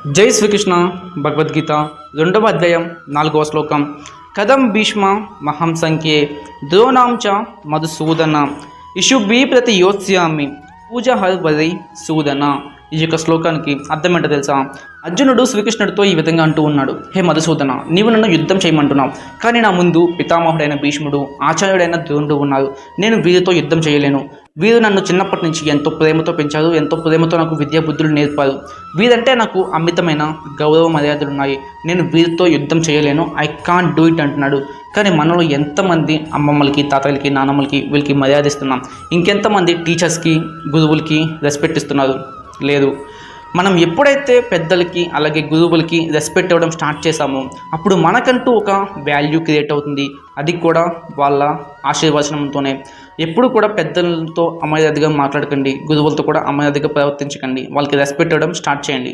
జై శ్రీకృష్ణ భగవద్గీత రెండవ అధ్యాయం 4వ శ్లోకం. కథం భీష్మ మహం సంఖ్యే ద్రోణాం చ మధుసూదన ఇషుభి ప్రతి యోత్స్యామి పూజ హరి సూదన. ఈ యొక్క శ్లోకానికి అర్థం ఏంటో తెలుసా? అర్జునుడు శ్రీకృష్ణుడితో ఈ విధంగా అంటూ ఉన్నాడు, హే మధుసూదన, నీవు నన్ను యుద్ధం చేయమంటున్నావు, కానీ నా ముందు పితామహుడైన భీష్ముడు, ఆచార్యుడైన ద్రోణుడు ఉన్నారు. నేను వీరితో యుద్ధం చేయలేను. వీరు నన్ను చిన్నప్పటి నుంచి ఎంతో ప్రేమతో పెంచారు, ఎంతో ప్రేమతో నాకు విద్యా బుద్ధులు నేర్పారు. వీరంటే నాకు అమితమైన గౌరవ మర్యాదలు ఉన్నాయి. నేను వీరితో యుద్ధం చేయలేను, ఐ కాంట్ డూ ఇట్ అంటున్నాడు. కానీ మనలో ఎంతమంది అమ్మమ్మలకి, తాతలకి, నానమ్మలకి వీళ్ళకి మర్యాద ఇస్తున్నాం? ఇంకెంతమంది టీచర్స్కి, గురువులకి రెస్పెక్ట్ ఇస్తున్నారు? లేదు. మనం ఎప్పుడైతే పెద్దలకి అలాగే గురువులకి రెస్పెక్ట్ ఇవ్వడం స్టార్ట్ చేసామో అప్పుడు మనకంటూ ఒక వాల్యూ క్రియేట్ అవుతుంది. అది కూడా వాళ్ళ ఆశీర్వచనంతోనే. ఎప్పుడు కూడా పెద్దలతో అమర్యాదగా మాట్లాడకండి, గురువులతో కూడా అమర్యాదగా ప్రవర్తించకండి, వాళ్ళకి రెస్పెక్ట్ ఇవ్వడం స్టార్ట్ చేయండి.